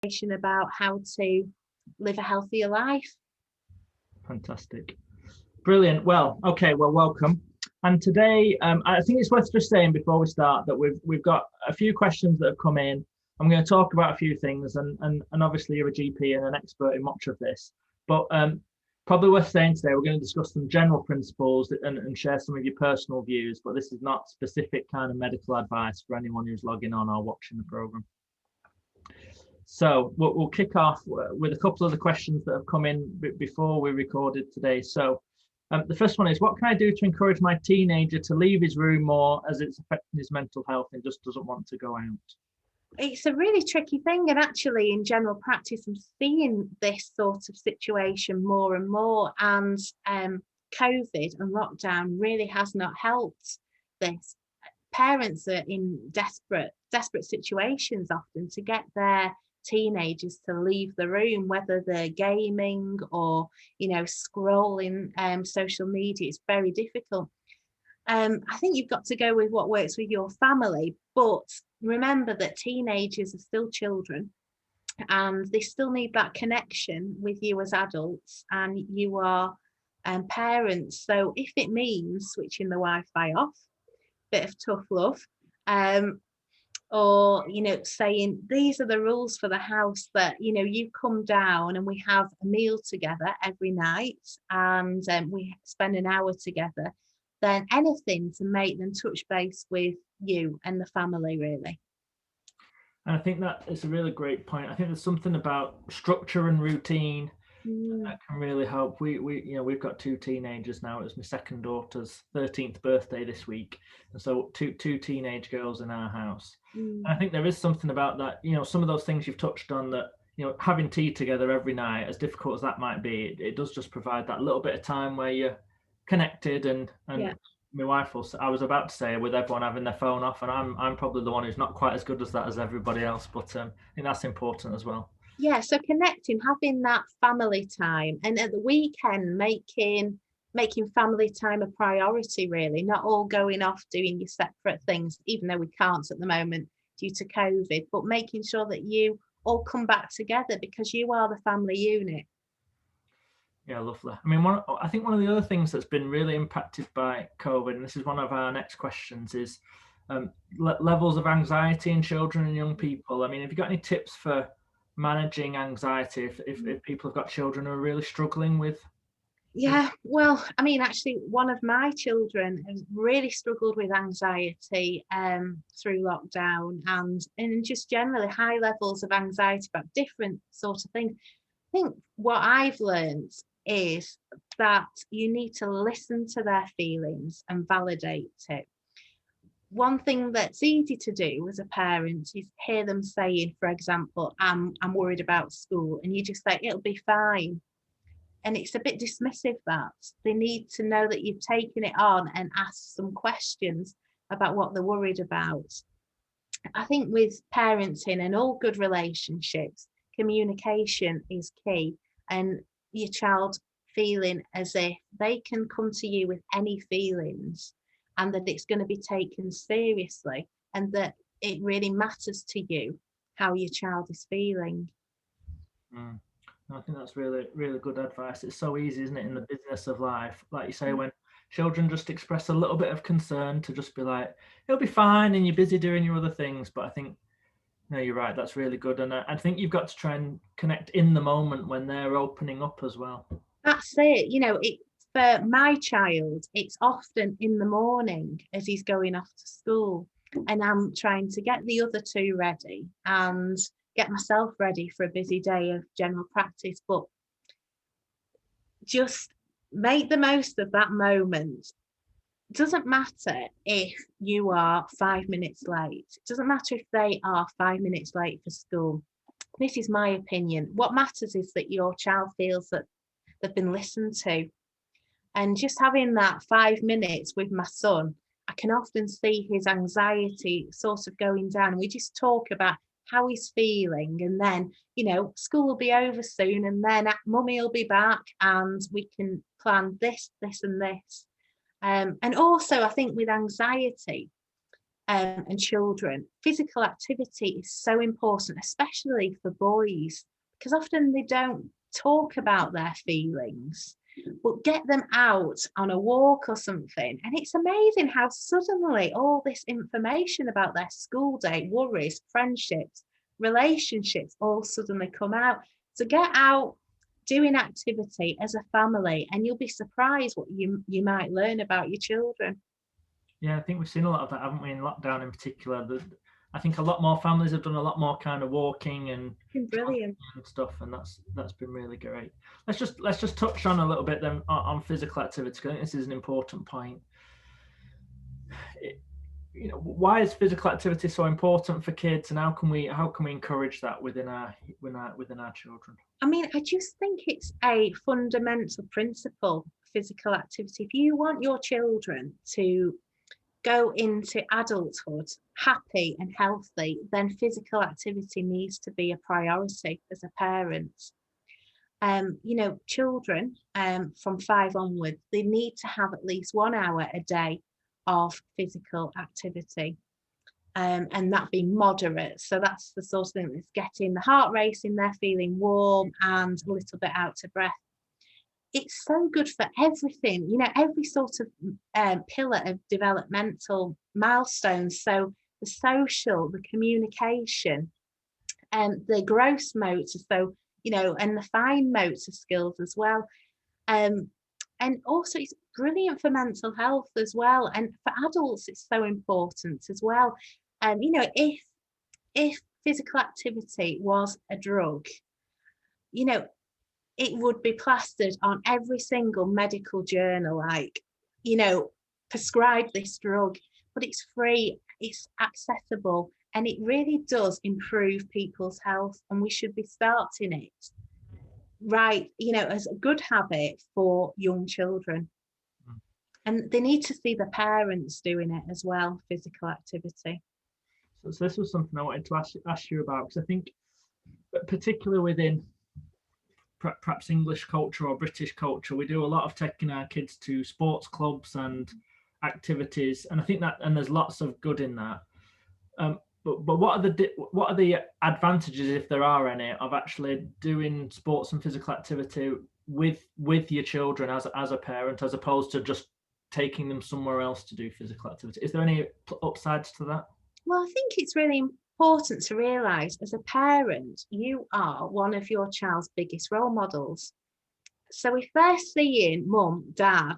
about how to live a healthier life. Fantastic. Brilliant. Well, okay, well, welcome. And today, I think it's worth just saying before we start that we've got a few questions that have come in. I'm going to talk about a few things, and obviously you're a GP and an expert in much of this, but probably worth saying today we're going to discuss some general principles and share some of your personal views, but this is not specific kind of medical advice for anyone who's logging on or watching the program. So we'll kick off with a couple of the questions that have come in before we recorded today. So the first one is, what can I do to encourage my teenager to leave his room more as it's affecting his mental health and just doesn't want to go out? It's a really tricky thing, and actually in general practice I'm seeing this sort of situation more and more, and COVID and lockdown really has not helped this. Parents are in desperate situations often to get their teenagers to leave the room, whether they're gaming or scrolling social media. It's very difficult. I think you've got to go with what works with your family, but remember that teenagers are still children and they still need that connection with you as adults, and you are parents. So if it means switching the Wi-Fi off, bit of tough love, or saying these are the rules for the house, that you come down and we have a meal together every night, and we spend an hour together, then anything to make them touch base with you and the family, really. And I think that is a really great point. I think there's something about structure and routine that can really help. We've got two teenagers now. It was my second daughter's 13th birthday this week, and so two teenage girls in our house. And I think there is something about that. Some of those things you've touched on, that having tea together every night, as difficult as that might be, it does just provide that little bit of time where you're connected. And Yeah. my wife I was about to say, with everyone having their phone off, and I'm probably the one who's not quite as good as that as everybody else, but I think that's important as well. Yeah, so connecting, having that family time, and at the weekend making family time a priority, really, not all going off doing your separate things, even though we can't at the moment due to COVID, but making sure that you all come back together because you are the family unit. Yeah, lovely. I mean, I think one of the other things that's been really impacted by COVID, and this is one of our next questions, is levels of anxiety in children and young people. I mean, have you got any tips for managing anxiety if people have got children who are really struggling with? Yeah, well, I mean, actually, one of my children has really struggled with anxiety through lockdown, and just generally high levels of anxiety about different sorts of things. I think what I've learned is that you need to listen to their feelings and validate it. One thing that's easy to do as a parent is hear them saying, for example, I'm worried about school, and you just say, it'll be fine. And it's a bit dismissive. That they need to know that you've taken it on and asked some questions about what they're worried about. I think with parenting and all good relationships, communication is key, and your child feeling as if they can come to you with any feelings, and that it's going to be taken seriously, and that it really matters to you how your child is feeling. I think that's really, really good advice. It's so easy, isn't it, in the business of life, like you say, when children just express a little bit of concern, to just be like, it'll be fine, and you're busy doing your other things. But I think, no, you're right, that's really good. And I think you've got to try and connect in the moment when they're opening up as well. That's it. For my child, it's often in the morning as he's going off to school, and I'm trying to get the other two ready and get myself ready for a busy day of general practice. But just make the most of that moment. It doesn't matter if you are 5 minutes late. It doesn't matter if they are 5 minutes late for school. This is my opinion. What matters is that your child feels that they've been listened to. And just having that 5 minutes with my son, I can often see his anxiety sort of going down. And we just talk about how he's feeling, and then school will be over soon, and then mummy will be back, and we can plan this and this. And also, I think with anxiety, and children, physical activity is so important, especially for boys, because often they don't talk about their feelings. But get them out on a walk or something, and it's amazing how suddenly all this information about their school day, worries, friendships, relationships all suddenly come out. So get out doing activity as a family, and you'll be surprised what you might learn about your children. Yeah, I think we've seen a lot of that, haven't we, in lockdown in particular. I think a lot more families have done a lot more kind of walking and Brilliant. and stuff, and that's been really great. Let's just touch on a little bit then on physical activity. I think this is an important point. Why is physical activity so important for kids, and how can we encourage that within our children? I mean, I just think it's a fundamental principle, physical activity. If you want your children to go into adulthood happy and healthy, then physical activity needs to be a priority as a parent. Children from 5 onwards, they need to have at least 1 hour a day of physical activity. And that being moderate. So that's the sort of thing that's getting the heart racing, they're feeling warm and a little bit out of breath. It's so good for everything, every sort of pillar of developmental milestones. So the social, the communication, and the gross motor, so, and the fine motor skills as well. And also it's brilliant for mental health as well. And for adults, it's so important as well. If physical activity was a drug, it would be plastered on every single medical journal, like, prescribe this drug, but it's free, it's accessible, and it really does improve people's health, and we should be starting it right, as a good habit for young children. And they need to see the parents doing it as well, physical activity. So this was something I wanted to ask you about, because I think particularly within perhaps English culture or British culture, we do a lot of taking our kids to sports clubs and activities, and I think that, and there's lots of good in that. But what are the advantages, if there are any, of actually doing sports and physical activity with your children as a parent, as opposed to just taking them somewhere else to do physical activity? Is there any upsides to that? Well, I think it's really important to realise, as a parent, you are one of your child's biggest role models. So if they're seeing mum, dad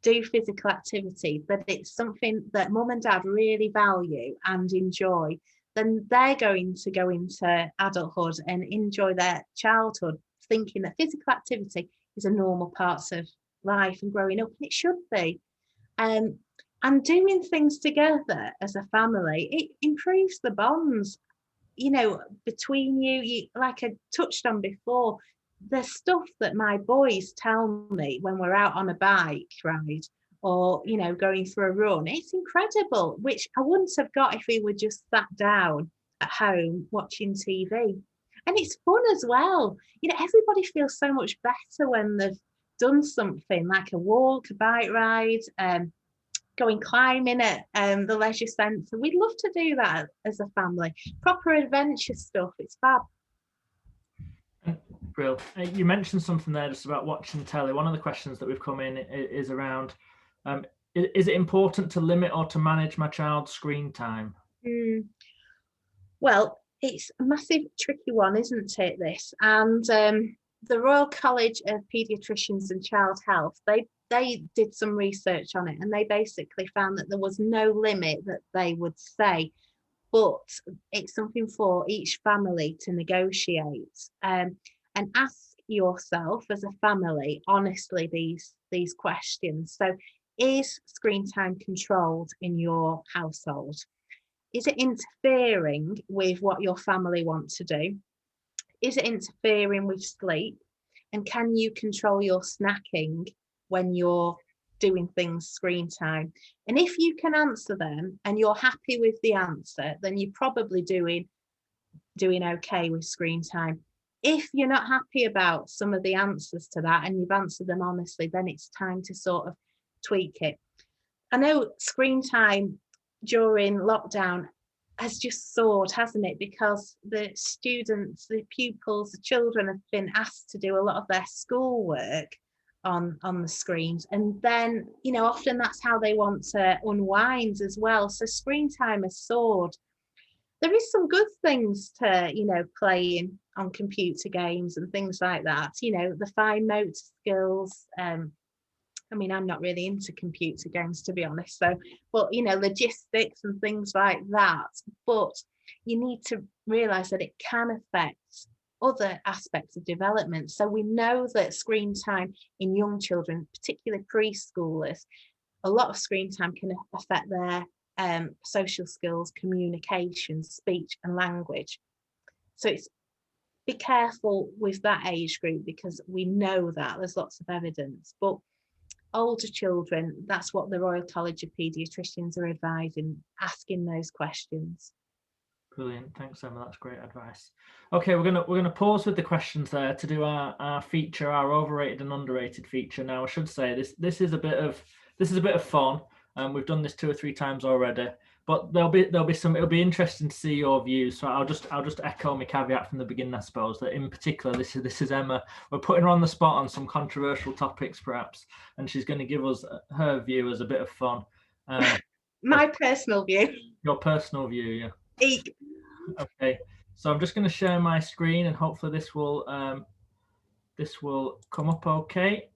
do physical activity, that it's something that mum and dad really value and enjoy, then they're going to go into adulthood and enjoy their childhood thinking that physical activity is a normal part of life and growing up, and it should be. And doing things together as a family, it improves the bonds, between you. Like I touched on before, the stuff that my boys tell me when we're out on a bike ride or, going for a run, it's incredible, which I wouldn't have got if we were just sat down at home watching TV. And it's fun as well. Everybody feels so much better when they've done something like a walk, a bike ride, going climbing at the leisure centre. We'd love to do that as a family. Proper adventure stuff. It's fab. Brill. You mentioned something there just about watching telly. One of the questions that we've come in is around, is it important to limit or to manage my child's screen time? Well, it's a massive tricky one, isn't it, this? And the Royal College of Paediatricians and Child Health, they did some research on it, and they basically found that there was no limit that they would say, but it's something for each family to negotiate. And ask yourself as a family, honestly, these questions. So, is screen time controlled in your household? Is it interfering with what your family want to do? Is it interfering with sleep? And can you control your snacking when you're doing things screen time? And if you can answer them and you're happy with the answer, then you're probably doing okay with screen time. If you're not happy about some of the answers to that and you've answered them honestly, then it's time to sort of tweak it. I know screen time during lockdown has just soared, hasn't it? Because the students, the pupils, the children have been asked to do a lot of their schoolwork on the screens, and then often that's how they want to unwind as well. So screen time has soared. There is some good things to playing on computer games and things like that. The fine motor skills. I mean, I'm not really into computer games, to be honest. So, but logistics and things like that. But you need to realise that it can affect other aspects of development. So we know that screen time in young children, particularly preschoolers, a lot of screen time can affect their social skills, communication, speech and language. So be careful with that age group, because we know that there's lots of evidence. But older children, that's what the Royal College of Paediatricians are advising, asking those questions. Brilliant, thanks Emma, that's great advice. Okay, we're gonna pause with the questions there to do our feature, our overrated and underrated feature. Now I should say this is a bit of fun, and we've done this 2 or 3 times already, but there'll be some, it'll be interesting to see your views. So I'll just echo my caveat from the beginning, I suppose, that in particular this is Emma. We're putting her on the spot on some controversial topics perhaps, and she's going to give us her view as a bit of fun. My personal view. Your personal view, yeah. Eek. Okay, so I'm just going to share my screen, and hopefully this will come up okay.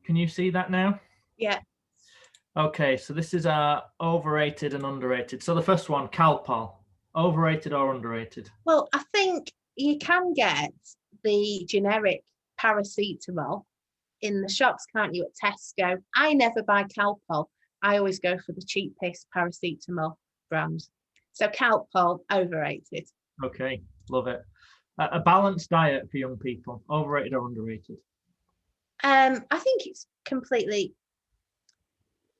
Can you see that now? Yeah. Okay, so this is our overrated and underrated. So the first one, Calpol, overrated or underrated? Well, I think you can get the generic paracetamol in the shops, can't you, at Tesco? I never buy Calpol. I always go for the cheapest paracetamol brand. So Calpol, overrated. Okay, love it. A balanced diet for young people, overrated or underrated? I think it's completely,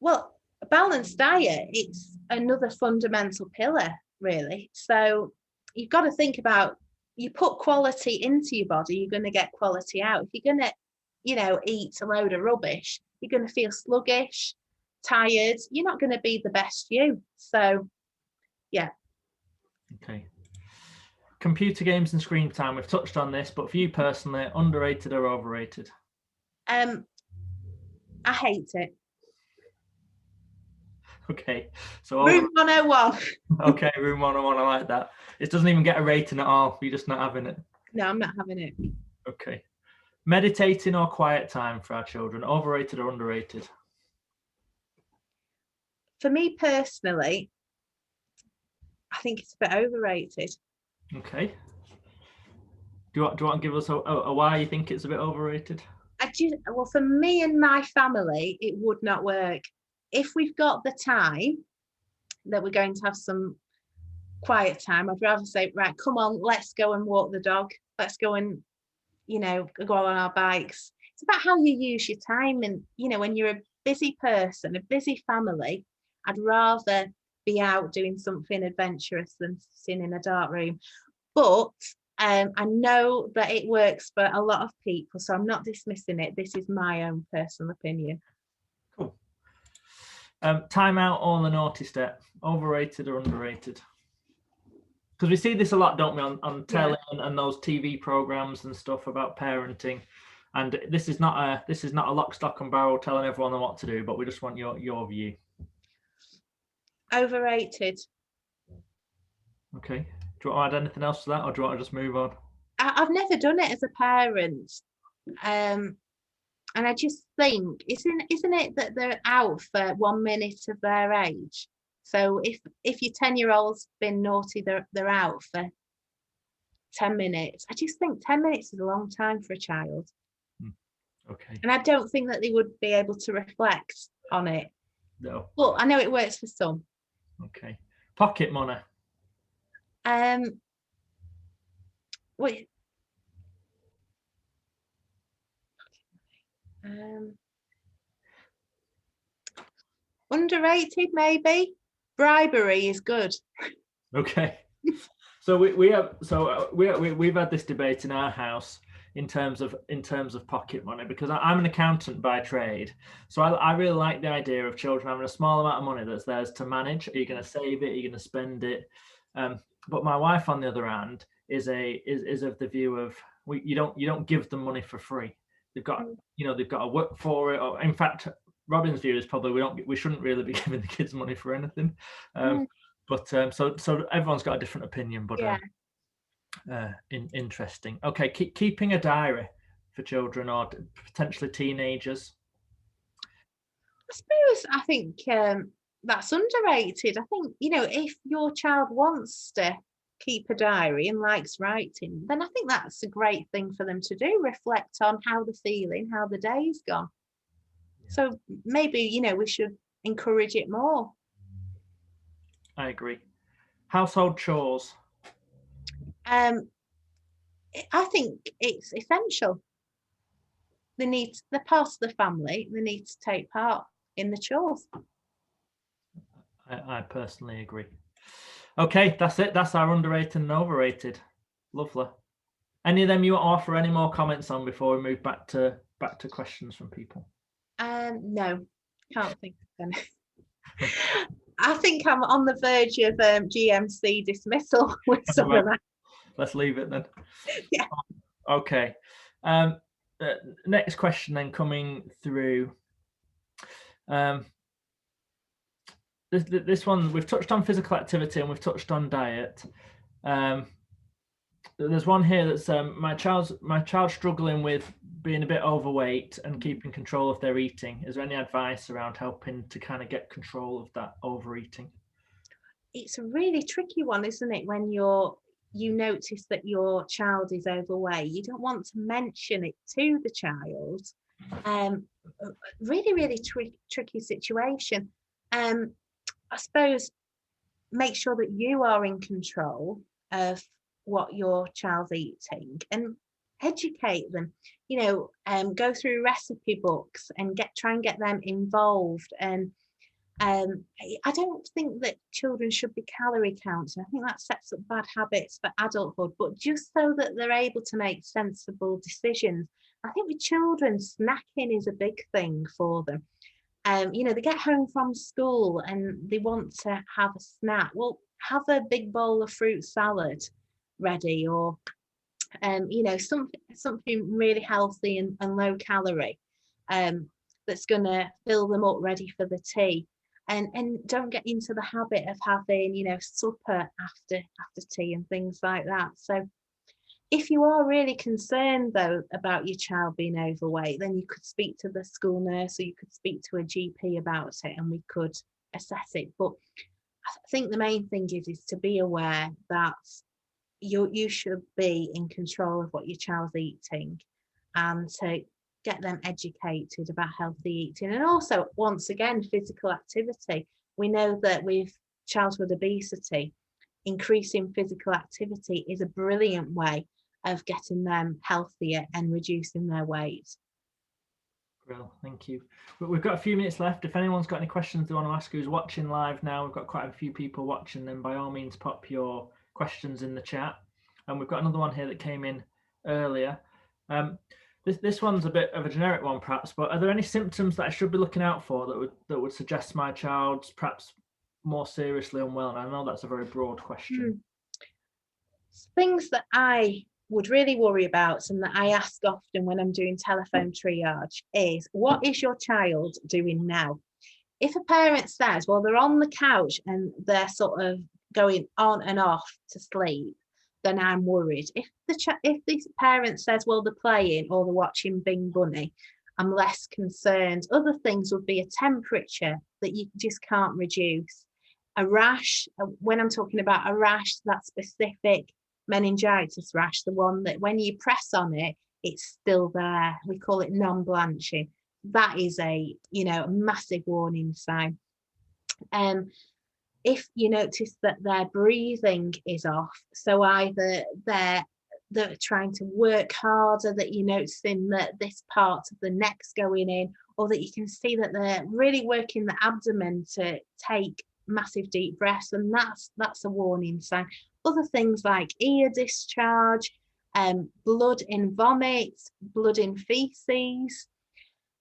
well, a balanced diet, it's another fundamental pillar, really. So you've got to think about, you put quality into your body, you're going to get quality out. If you're going to, eat a load of rubbish, you're going to feel sluggish, tired. You're not going to be the best you. So, yeah. Okay. Computer games and screen time. We've touched on this, but for you personally, underrated or overrated? I hate it. Okay. So room 101. Okay, room 101. I like that. It doesn't even get a rating at all. You're just not having it. No, I'm not having it. Okay. Meditating or quiet time for our children, overrated or underrated? For me personally, I think it's a bit overrated. Okay. Do you want to give us a why you think it's a bit overrated? Well, for me and my family, it would not work. If we've got the time that we're going to have some quiet time, I'd rather say, right, come on, let's go and walk the dog. Let's go and, go on our bikes. It's about how you use your time. And, when you're a busy person, a busy family, I'd rather be out doing something adventurous than sitting in a dark room. But I know that it works for a lot of people, so I'm not dismissing it. This is my own personal opinion. Cool. Time out or the naughty step, overrated or underrated? Because we see this a lot, don't we, on telly and those TV programs and stuff about parenting. And this is not a lock, stock and barrel telling everyone what to do, but we just want your view. Overrated. Okay. Do you want to add anything else to that, or do you want to just move on? I've never done it as a parent. And I just think, isn't it that they're out for 1 minute of their age? So if your 10-year-old's been naughty, they're out for 10 minutes. I just think 10 minutes is a long time for a child. Okay. And I don't think that they would be able to reflect on it. No. But I know it works for some. Okay. Pocket money. Wait. Underrated, maybe. Bribery is good. Okay. So we've had this debate in our house. in terms of pocket money, because I'm an accountant by trade. So I really like the idea of children having a small amount of money that's theirs to manage. Are you going to save it? Are you going to spend it? But my wife, on the other hand, is of the view of you don't give them money for free. They've got to work for it. Or in fact, Robin's view is probably we shouldn't really be giving the kids money for anything. But so everyone's got a different opinion. But interesting. Okay, keeping a diary for children or potentially teenagers. I think that's underrated. I think, if your child wants to keep a diary and likes writing, then I think that's a great thing for them to do. Reflect on how they're feeling, how the day's gone. Yeah. So maybe, we should encourage it more. I agree. Household chores. I think it's essential. They're part of the family. They need to take part in the chores. I personally agree. Okay, that's it. That's our underrated and overrated. Lovely. Any of them you want to offer any more comments on before we move back to questions from people? No, can't think of any. I think I'm on the verge of GMC dismissal with some of that. Let's leave it then. Yeah. Okay. Next question then coming through. This one, we've touched on physical activity and we've touched on diet. There's one here that's my child's struggling with being a bit overweight and keeping control of their eating. Is there any advice around helping to kind of get control of that overeating? It's a really tricky one, isn't it? When you notice that your child is overweight, you don't want to mention it to the child. Really, really tricky situation. I suppose make sure that you are in control of what your child's eating and educate them. Go through recipe books and try and get them involved. And I don't think that children should be calorie counting. I think that sets up bad habits for adulthood, but just so that they're able to make sensible decisions. I think with children, snacking is a big thing for them. They get home from school and they want to have a snack. Well, have a big bowl of fruit salad ready, or something really healthy and low calorie that's going to fill them up ready for the tea. And don't get into the habit of having supper after tea and things like that. So if you are really concerned though about your child being overweight, then you could speak to the school nurse or you could speak to a GP about it and we could assess it. But I think the main thing is to be aware that you should be in control of what your child's eating and to get them educated about healthy eating. And also, once again, physical activity. We know that with childhood obesity, increasing physical activity is a brilliant way of getting them healthier and reducing their weight. Well, thank you. We've got a few minutes left. If anyone's got any questions they want to ask who's watching live now, we've got quite a few people watching, then by all means pop your questions in the chat. And we've got another one here that came in earlier. This one's a bit of a generic one perhaps, but are there any symptoms that I should be looking out for that would suggest my child's perhaps more seriously unwell? And I know that's a very broad question. Things that I would really worry about and that I ask often when I'm doing telephone triage is, what is your child doing now? If a parent says, well, they're on the couch and they're sort of going on and off to sleep, then I'm worried. If the parent says, well, they're playing or they're watching Bing Bunny, I'm less concerned. Other things would be a temperature that you just can't reduce. A rash, when I'm talking about a rash, that specific meningitis rash, the one that when you press on it, it's still there. We call it non-blanching. That is a massive warning sign. If you notice that their breathing is off, so either they're trying to work harder, that you're noticing that this part of the neck's going in, or that you can see that they're really working the abdomen to take massive deep breaths, and that's a warning sign. Other things like ear discharge, blood in vomit, blood in feces.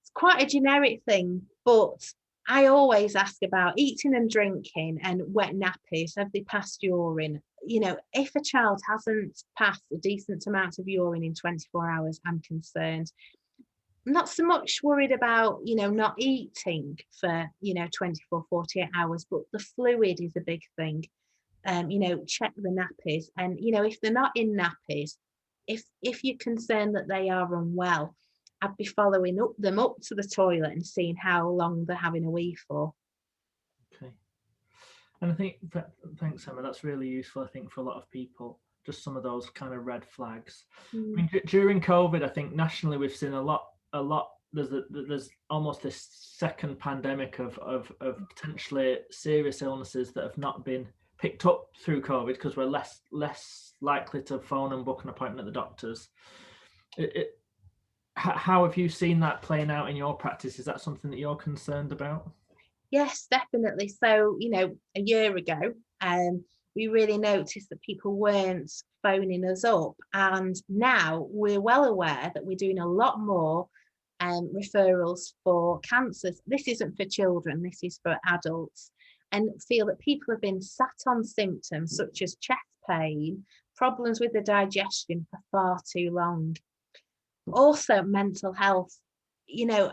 It's quite a generic thing, but I always ask about eating and drinking and wet nappies. Have they passed urine? You know, if a child hasn't passed a decent amount of urine in 24 hours, I'm concerned. I'm not so much worried about, you know, not eating for, you know, 24, 48 hours, but the fluid is a big thing. You know, check the nappies. And, you know, if they're not in nappies, if you're concerned that they are unwell, I'd be following them up to the toilet and seeing how long they're having a wee for. Okay. And I think, thanks, Emma, that's really useful, I think, for a lot of people, just some of those kind of red flags. I mean, during COVID, I think nationally we've seen a lot, there's almost this second pandemic of potentially serious illnesses that have not been picked up through COVID because we're less likely to phone and book an appointment at the doctor's. How have you seen that playing out in your practice? Is that something that you're concerned about? Yes, definitely. So, you know, a year ago, we really noticed that people weren't phoning us up. And now we're well aware that we're doing a lot more referrals for cancers. This isn't for children, this is for adults. And feel that people have been sat on symptoms such as chest pain, problems with the digestion for far too long. Also, mental health. You know,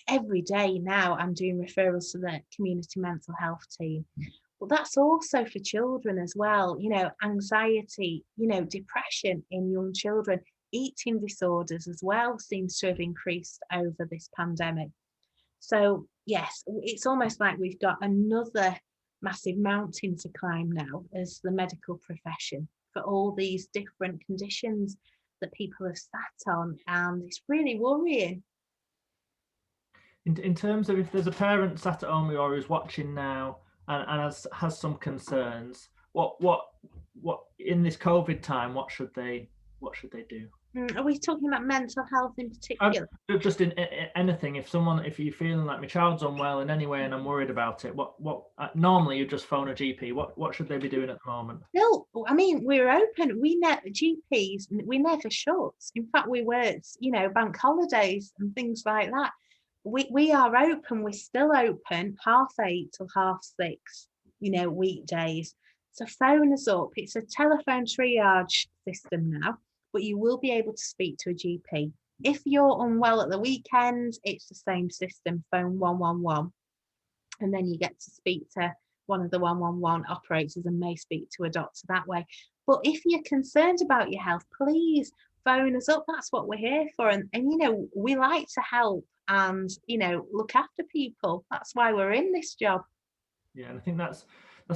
every day now I'm doing referrals to the community mental health team. But that's also for children as well. You know, anxiety, you know, depression in young children, eating disorders as well seems to have increased over this pandemic. So yes, it's almost like we've got another massive mountain to climb now as the medical profession for all these different conditions that people have sat on, and it's really worrying. In terms of if there's a parent sat at home or who's watching now and has some concerns, what in this COVID time, what should they do? Are we talking about mental health in particular? Just in anything. If you're feeling like my child's unwell in any way and I'm worried about it, what normally you just phone a GP. What should they be doing at the moment? No, I mean, we're open. GPs, we never shut. In fact, we work, you know, bank holidays and things like that. We are open. We're still open 8:30 till 6:30, you know, weekdays. So phone us up. It's a telephone triage system now, but you will be able to speak to a GP. If you're unwell at the weekend, it's the same system, phone 111. And then you get to speak to one of the 111 operators and may speak to a doctor that way. But if you're concerned about your health, please phone us up. That's what we're here for. And you know, we like to help and, you know, look after people. That's why we're in this job. Yeah, and I think that's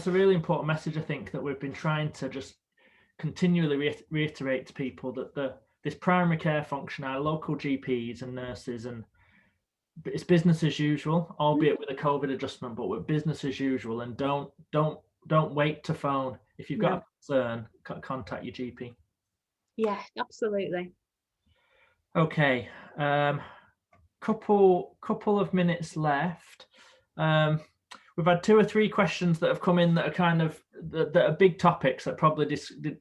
a really important message, I think, that we've been trying to just continually reiterate to people, that this primary care function, our local GPs and nurses, and it's business as usual, albeit with a COVID adjustment, but with business as usual. And don't wait to phone. If you've got a concern, contact your GP. Yeah, absolutely. Okay, couple of minutes left. We've had 2 or 3 questions that have come in that are kind of that are big topics that probably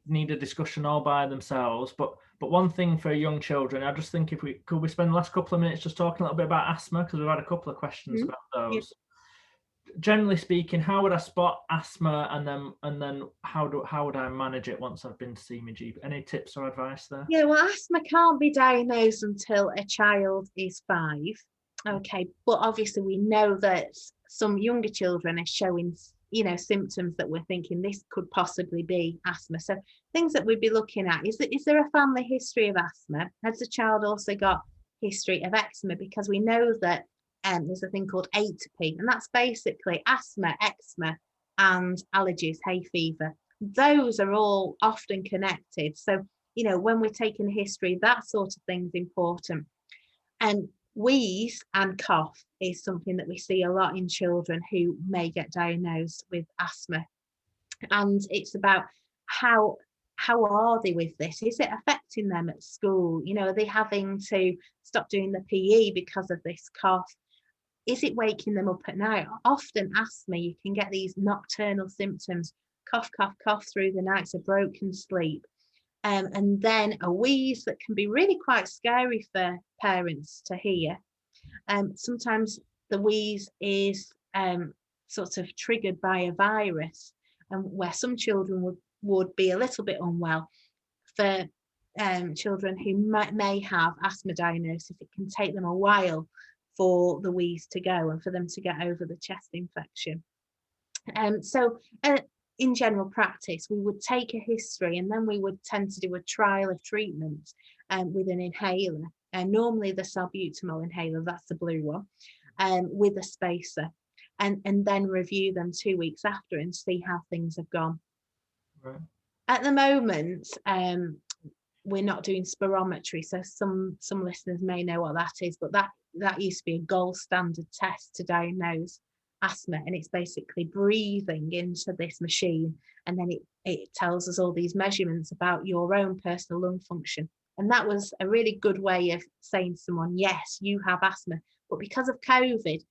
need a discussion all by themselves. But one thing for young children, I just think if we could spend the last couple of minutes just talking a little bit about asthma, because we've had a couple of questions about those. Yeah. Generally speaking, how would I spot asthma, and then how would I manage it once I've been to see my GP? Any tips or advice there? Yeah, well, asthma can't be diagnosed until a child is 5. Okay, but obviously we know that some younger children are showing, you know, symptoms that we're thinking this could possibly be asthma. So things that we'd be looking at is there a family history of asthma? Has the child also got history of eczema? Because we know that there's a thing called atopy, and that's basically asthma, eczema, and allergies, hay fever. Those are all often connected. So, you know, when we're taking history, that sort of thing is important. And wheeze and cough is something that we see a lot in children who may get diagnosed with asthma. And it's about how are they with this? Is it affecting them at school? You know, are they having to stop doing the PE because of this cough? Is it waking them up at night? Often asthma, you can get these nocturnal symptoms, cough, cough, cough through the night, so broken sleep. and then a wheeze that can be really quite scary for parents to hear. Sometimes the wheeze is sort of triggered by a virus, and where some children would be a little bit unwell. For children who may have asthma diagnosis, it can take them a while for the wheeze to go and for them to get over the chest infection. So in general practice, we would take a history, and then we would tend to do a trial of treatment with an inhaler, and normally the salbutamol inhaler, that's the blue one, with a spacer, and then review them 2 weeks after and see how things have gone. Right. At the moment, we're not doing spirometry, so some listeners may know what that is, but that used to be a gold standard test to diagnose asthma, and it's basically breathing into this machine, and then it tells us all these measurements about your own personal lung function. And that was a really good way of saying to someone, yes, you have asthma. But because of COVID,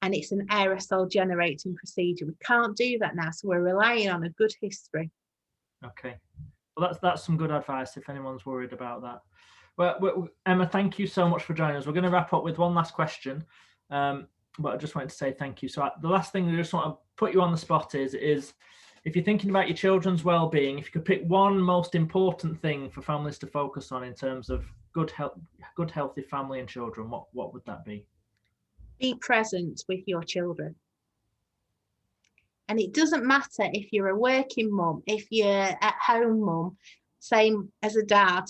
and it's an aerosol generating procedure, we can't do that now, so we're relying on a good history. Okay, well, that's some good advice if anyone's worried about that. Well, Emma, thank you so much for joining us. We're going to wrap up with one last question, but I just wanted to say thank you. So the last thing I just want to put you on the spot is if you're thinking about your children's well-being, if you could pick one most important thing for families to focus on in terms of good healthy family and children, what would that be? Be present with your children. And it doesn't matter if you're a working mum, if you're at home mum, same as a dad.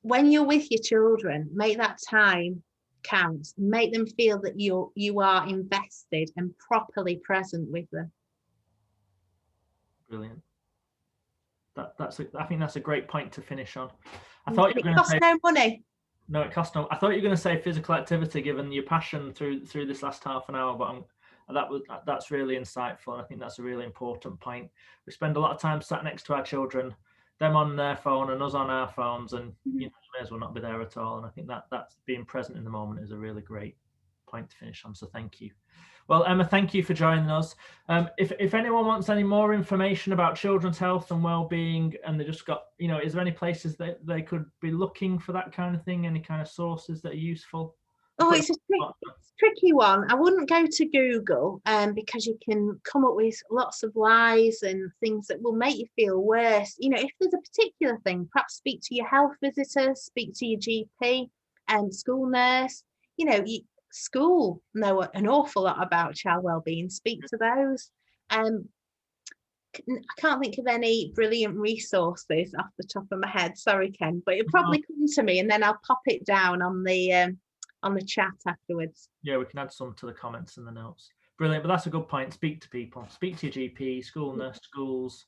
When you're with your children, make that time count. Make them feel that you are invested and properly present with them. Brilliant. I think that's a great point to finish on. I thought you were going to say it costs no money. No, it costs no. I thought you were going to say physical activity, given your passion through this last half an hour, but that's really insightful, and I think that's a really important point. We spend a lot of time sat next to our children, them on their phone and us on our phones, and you may as well not be there at all. And I think that's being present in the moment is a really great point to finish on. So thank you. Well, Emma, thank you for joining us. If anyone wants any more information about children's health and well-being, and they just got, is there any places that they could be looking for that kind of thing? Any kind of sources that are useful? Oh, it's a tricky one. I wouldn't go to Google because you can come up with lots of lies and things that will make you feel worse. If there's a particular thing, perhaps speak to your health visitor, speak to your GP and school nurse. School know an awful lot about child wellbeing. Speak to those. I can't think of any brilliant resources off the top of my head. Sorry, Ken, but it'll probably come to me, and then I'll pop it down on the chat afterwards. Yeah, we can add some to the comments and the notes. Brilliant, but that's a good point. Speak to people. Speak to your GP, school nurse, schools,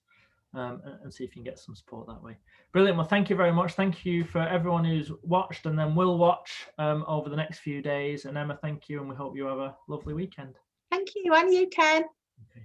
and see if you can get some support that way. Brilliant. Well, thank you very much. Thank you for everyone who's watched and then will watch over the next few days. And Emma, thank you, and we hope you have a lovely weekend. Thank you, and you, Ken. Okay.